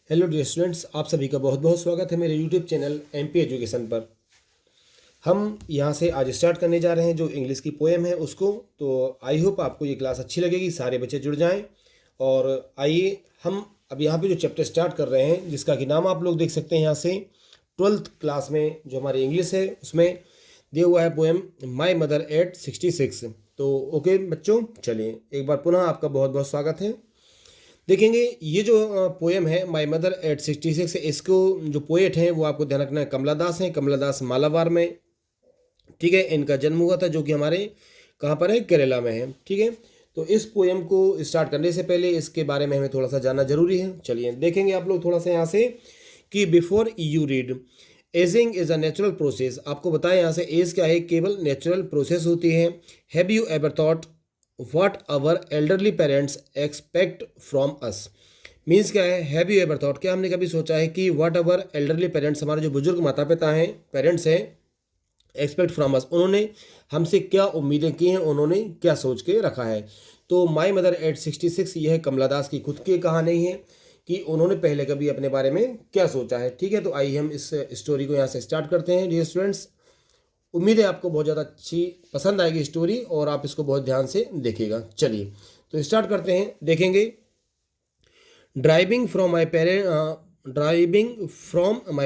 Hello dear students, आप सभी का बहुत बहुत स्वागत है मेरे यूट्यूब चैनल एमपी एजुकेशन पर। हम यहाँ से आज स्टार्ट करने जा रहे हैं जो इंग्लिश की पोएम है उसको। तो आई होप आपको ये क्लास अच्छी लगेगी, सारे बच्चे जुड़ जाएं। और आइए हम अब यहाँ पे जो चैप्टर स्टार्ट कर रहे हैं, जिसका कि नाम आप लोग देख सकते हैं यहाँ से 12th क्लास में जो हमारी इंग्लिश है उसमें दिया हुआ है पोएम माई मदर एट 66। तो ओके बच्चों, चलिए एक बार पुनः आपका बहुत बहुत स्वागत है। देखेंगे ये जो पोएम है माई मदर एट 66, इसको जो पोएट हैं वो आपको ध्यान रखना है कमला दास हैं। कमला दास मालाबार में, ठीक है, इनका जन्म हुआ था, जो कि हमारे कहाँ पर है, केरला में है। ठीक है, तो इस पोएम को स्टार्ट करने से पहले इसके बारे में हमें थोड़ा सा जानना जरूरी है। चलिए देखेंगे आप लोग थोड़ा सा यहाँ से कि before you read, ageing is a natural process. आपको बताया यहाँ से एज क्या है, केवल नेचुरल प्रोसेस होती है। Have you ever thought what our elderly parents expect from us। Means क्या है, हैव यू एवर थॉट, क्या हमने कभी सोचा है कि what our elderly parents, हमारे जो बुजुर्ग माता पिता हैं, पेरेंट्स हैं, एक्सपेक्ट फ्रॉम अस, उन्होंने हमसे क्या उम्मीदें की हैं, उन्होंने क्या सोच के रखा है। तो माई मदर एट 66 यह है कमला दास की खुद की कहानी है कि उन्होंने पहले कभी अपने बारे में क्या सोचा है। ठीक है, तो आइए हम इस स्टोरी को यहाँ से स्टार्ट करते हैं डियर स्टूडेंट्स। उम्मीद है आपको बहुत ज़्यादा अच्छी पसंद आएगी स्टोरी और आप इसको बहुत ध्यान से देखिएगा। चलिए तो स्टार्ट करते हैं। देखेंगे driving from my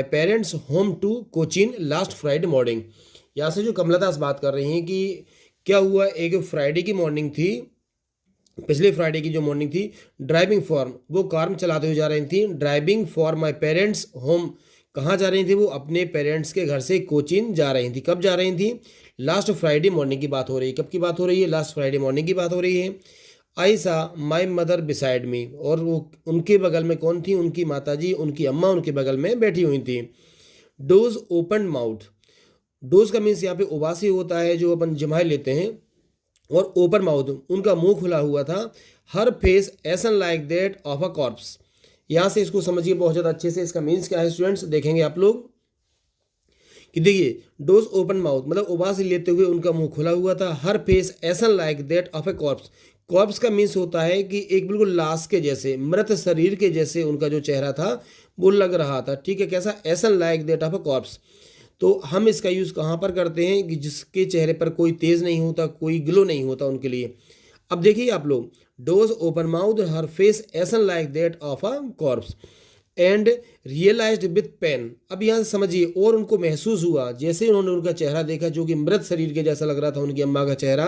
parents home to Cochin last Friday morning. यहाँ से जो कमला दास बात कर रही हैं कि क्या हुआ, एक फ्राइडे की मॉर्निंग थी, पिछले फ्राइडे की जो मॉर्निंग थी, ड्राइविंग फॉर, वो कार में चलाते हुए जा रही थी। Driving for my parents home, कहाँ जा रही थी, वो अपने पेरेंट्स के घर से कोचीन जा रही थी। कब जा रही थी, लास्ट फ्राइडे मॉर्निंग की बात हो रही है। कब की बात हो रही है, लास्ट फ्राइडे मॉर्निंग की बात हो रही है। आई सा माई मदर बिसाइड मी, और वो उनके बगल में कौन थी, उनकी माताजी, उनकी अम्मा उनके बगल में बैठी हुई थी। डोज ओपन माउथ, डोज का मीन्स यहाँ पे उबासी होता है जो अपन जमाए लेते हैं, और ओपन माउथ उनका मुंह खुला हुआ था। Her face ashen like that of a corpse. यहाँ से इसको समझिए बहुत ज़्यादा अच्छे से, इसका मीन्स क्या है स्टूडेंट्स, देखेंगे आप लोग कि देखिए डोज ओपन माउथ मतलब उबासी लेते हुए उनका मुंह खुला हुआ था। Her face ashen like that of a corpse, corpse का मीन्स होता है कि एक बिल्कुल लाश के जैसे, मृत शरीर के जैसे उनका जो चेहरा था वो लग रहा था। ठीक है, कैसा, ashen like that of a corpse. तो हम इसका यूज़ कहाँ पर करते हैं कि जिसके चेहरे पर कोई तेज़ नहीं होता, कोई ग्लो नहीं होता उनके लिए। अब देखिए आप लोग, those open mouth her face ashen like that of a corpse and realised with pain. अब यहाँ से समझिए, और उनको महसूस हुआ जैसे उन्होंने उनका चेहरा देखा जो कि मृत शरीर के जैसा लग रहा था उनकी अम्मा का चेहरा।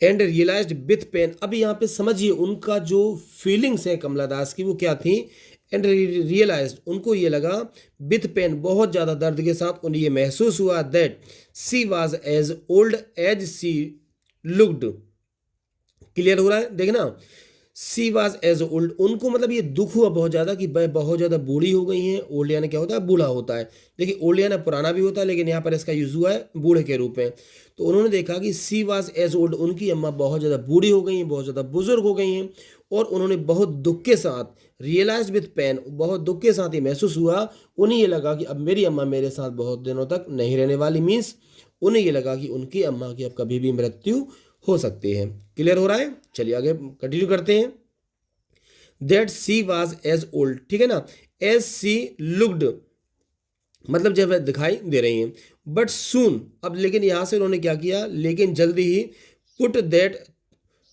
एंड रियलाइज्ड विथ पेन, अब यहाँ पे समझिए उनका जो फीलिंग्स है कमला दास की वो क्या थी। एंड रियलाइज्ड, उनको ये लगा, विथ पेन बहुत ज़्यादा दर्द के साथ उन्हें ये महसूस हुआ, that she was as old as she looked. क्लियर हो रहा है, देखना, सी वाज एज ओल्ड, उनको मतलब ये दुख हुआ बहुत ज़्यादा कि वह बहुत ज़्यादा बूढ़ी हो गई हैं। ओल्ड यानी क्या होता है, बूढ़ा होता है। देखिए ओल्ड यानी पुराना भी होता है, लेकिन यहाँ पर इसका यूज हुआ है बूढ़े के रूप में। तो उन्होंने देखा कि सी वाज एज ओल्ड, उनकी अम्मा बहुत ज़्यादा बूढ़ी हो गई हैं, बहुत ज़्यादा बुजुर्ग हो गई हैं। और उन्होंने बहुत दुख के साथ, रियलाइज विथ पेन, बहुत दुख के साथ ये महसूस हुआ, उन्हें ये लगा कि अब मेरी अम्मा मेरे साथ बहुत दिनों तक नहीं रहने वाली। मीन्स उन्हें ये लगा कि उनकी अम्मा की अब कभी भी मृत्यु हो सकती है। क्लियर हो रहा है, चलिए आगे कंटिन्यू करते हैं। That she was as old, ठीक है ना, एज सी लुक्ड मतलब जब वह दिखाई दे रही हैं। बट सून, अब लेकिन यहाँ से उन्होंने क्या किया, लेकिन जल्दी ही, पुट दैट,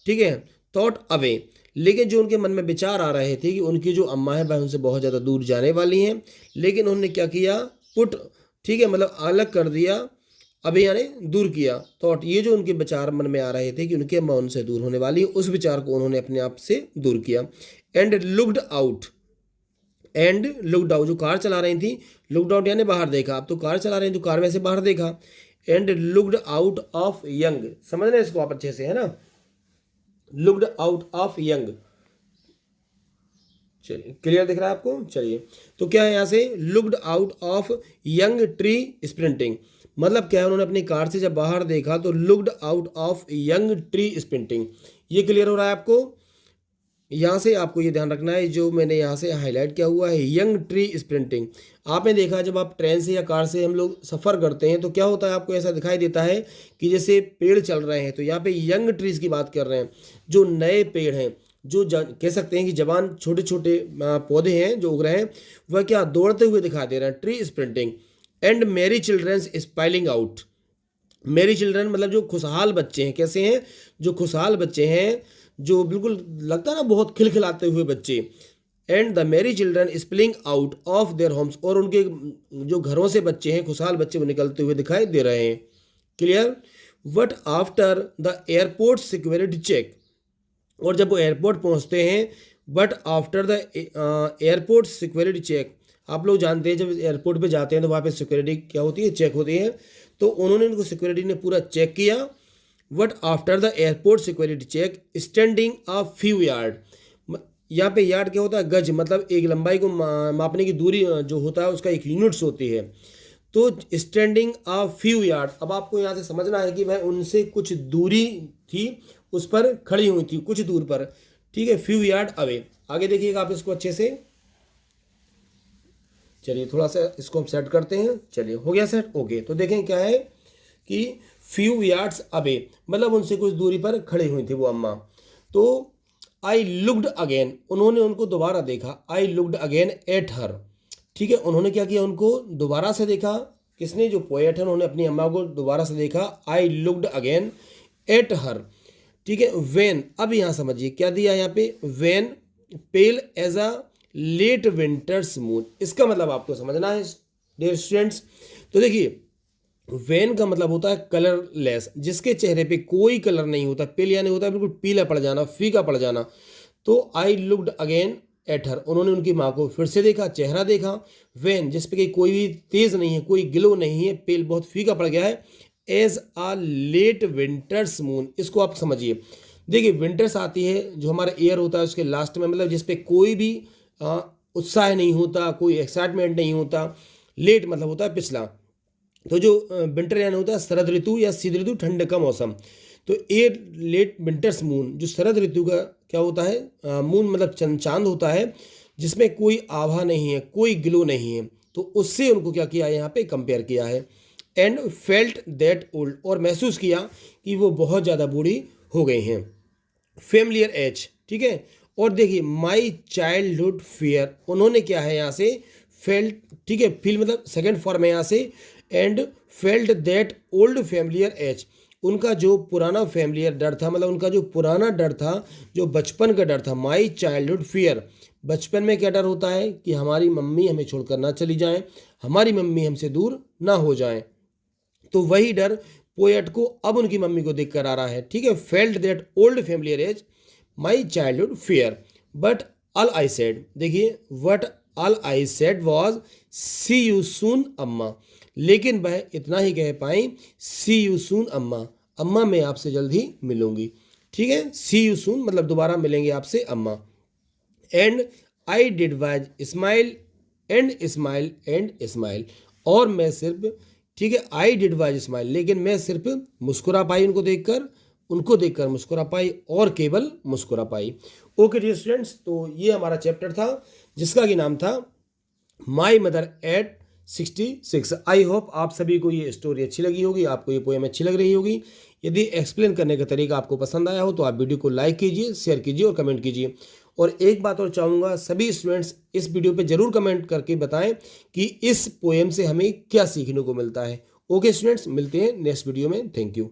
ठीक है, थॉट अवे, लेकिन जो उनके मन में विचार आ रहे थे कि उनकी जो अम्मा है वह उनसे बहुत ज़्यादा दूर जाने वाली हैं, लेकिन उन्होंने क्या किया, पुट, ठीक है, मतलब अलग कर दिया, अभी यानी दूर किया। थॉट, ये जो उनके विचार मन में आ रहे थे कि उनकी अम्मा उनसे दूर होने वाली है, उस विचार को उन्होंने अपने आप से दूर किया। And looked out, and looked out, जो कार चला रही थी, लुक्ड आउट यानी बाहर देखा, अब तो कार चला रही थी तो कार में से बाहर देखा। And looked out of young, समझ रहे इसको आप अच्छे से, है ना, लुक्ड आउट ऑफ यंग। चलिए क्लियर दिख रहा है आपको, चलिए तो क्या है यहाँ से, looked out of young tree sprinting, मतलब क्या है, उन्होंने अपनी कार से जब बाहर देखा तो looked out of young tree sprinting. ये क्लियर हो रहा है आपको। यहाँ से आपको ये ध्यान रखना है, जो मैंने यहाँ से हाईलाइट किया हुआ है, यंग ट्री स्प्रिंटिंग। आपने देखा जब आप ट्रेन से या कार से हम लोग सफ़र करते हैं तो क्या होता है, आपको ऐसा दिखाई देता है कि जैसे पेड़ चल रहे हैं, तो यहाँ पे यंग ट्रीज़ की बात कर रहे हैं, जो नए पेड़ हैं, जो कह सकते हैं कि जवान छोटे छोटे पौधे हैं जो उग रहे हैं, वह क्या दौड़ते हुए दिखाई दे रहे हैं, ट्री स्प्रिंटिंग। एंड मेरी चिल्ड्रंस स्पाइलिंग आउट। मेरी चिल्ड्रन मतलब जो खुशहाल बच्चे हैं, कैसे हैं, जो खुशहाल बच्चे हैं, जो बिल्कुल लगता है ना बहुत खिलखिलाते हुए बच्चे। एंड द मेरी children spilling out of their homes, और उनके जो घरों से बच्चे हैं, खुशहाल बच्चे, वो निकलते हुए दिखाई दे रहे हैं। Clear. But after the airport security check, और जब वो एयरपोर्ट पहुंचते हैं, but after the airport security check, आप लोग जानते हैं जब एयरपोर्ट पे जाते हैं तो वहाँ पे सिक्योरिटी क्या होती है, चेक होती है। तो उन्होंने उनको सिक्योरिटी ने पूरा चेक किया। But after the airport security check standing a few yard, यहाँ पे यार्ड क्या होता है, गज, मतलब एक लंबाई को मापने की दूरी जो होता है उसका एक यूनिट्स होती है। तो स्टैंडिंग अ फ्यू यार्ड, अब आपको यहाँ से समझना है कि वह उनसे कुछ दूरी थी, उस पर खड़ी हुई थी कुछ दूर पर, ठीक है, फ्यू यार्ड अवे। आगे देखिएगा आप इसको अच्छे से। चलिए थोड़ा सा इसको हम सेट करते हैं। चलिए हो गया सेट, ओके। तो देखें क्या है कि फ्यू यार्ड्स अवे, मतलब उनसे कुछ दूरी पर खड़ी हुई थी वो अम्मा। तो आई लुक्ड अगेन, उन्होंने उनको दोबारा देखा। I looked again at her, ठीक है, उन्होंने क्या किया, उनको दोबारा से देखा। किसने, जो पोएट है, उन्होंने अपनी अम्मा को दोबारा से देखा। I looked again at her, ठीक है। वेन, अब यहाँ समझिए क्या दिया यहाँ पे, when pale as a late winter's moon, इसका मतलब आपको समझना है डियर स्टूडेंट्स। तो देखिए वेन का मतलब होता है कलरलेस, जिसके चेहरे पे कोई कलर नहीं होता। पेल यानी होता है बिल्कुल पीला पड़ जाना, फीका पड़ जाना। तो I looked again at her, उन्होंने उनकी माँ को फिर से देखा, चेहरा देखा। वेन, जिस पे कोई भी तेज नहीं है, कोई ग्लो नहीं है, पेल बहुत फीका पड़ गया है। As a late winter's moon, इसको आप समझिए। देखिए विंटर्स आती है, जो हमारा ईयर होता है उसके लास्ट में, मतलब जिसपे कोई भी उत्साह नहीं होता, कोई एक्साइटमेंट नहीं होता। लेट मतलब होता है पिछला। तो जो विंटर यानी होता है शरद ऋतु या शीत ऋतु, ठंड का मौसम। तो ए लेट विंटर्स मून, जो शरद ऋतु का क्या होता है, मून मतलब चांद होता है, जिसमें कोई आभा नहीं है, कोई ग्लो नहीं है। तो उससे उनको क्या किया, यहाँ पे कंपेयर किया है। एंड फेल्ट दैट ओल्ड, और महसूस किया कि वो बहुत ज़्यादा बूढ़ी हो गई हैं। फेमिलियर एज, ठीक है। और देखिए माई चाइल्डहुड फियर, उन्होंने क्या है यहाँ से फेल्ट, ठीक है, फील मतलब सेकेंड फॉर्म है यहाँ से। And felt that old familiar age, उनका जो पुराना फेमिलियर डर था, मतलब उनका जो पुराना डर था, जो बचपन का डर था। माई चाइल्डहुड फियर, बचपन में क्या डर होता है कि हमारी मम्मी हमें छोड़कर ना चली जाएं, हमारी मम्मी हमसे दूर ना हो जाएं। तो वही डर पोएट को अब उनकी मम्मी को देखकर आ रहा है, ठीक है। Felt that old familiar edge my childhood fear, but all I said, देखिए what all I said was see you soon Amma, लेकिन वह इतना ही कह पाई, सी यू सून अम्मा, अम्मा मैं आपसे जल्द ही मिलूंगी, ठीक है। सी यू सून मतलब दोबारा मिलेंगे आपसे अम्मा। And I did was smile and smile and smile, और मैं सिर्फ, ठीक है, आई डिड वाज स्माइल, लेकिन मैं सिर्फ मुस्कुरा पाई, उनको देखकर मुस्कुरा पाई, और केवल मुस्कुरा पाई। ओके डियर स्टूडेंट्स, तो ये हमारा चैप्टर था जिसका कि नाम था my mother eight 66। I hope आप सभी को ये स्टोरी अच्छी लगी होगी, आपको ये पोएम अच्छी लग रही होगी। यदि एक्सप्लेन करने का तरीका आपको पसंद आया हो तो आप वीडियो को लाइक कीजिए, शेयर कीजिए और कमेंट कीजिए। और एक बात और चाहूँगा, सभी स्टूडेंट्स इस वीडियो पे जरूर कमेंट करके बताएं कि इस पोएम से हमें क्या सीखने को मिलता है। ओके स्टूडेंट्स, मिलते हैं नेक्स्ट वीडियो में। Thank you.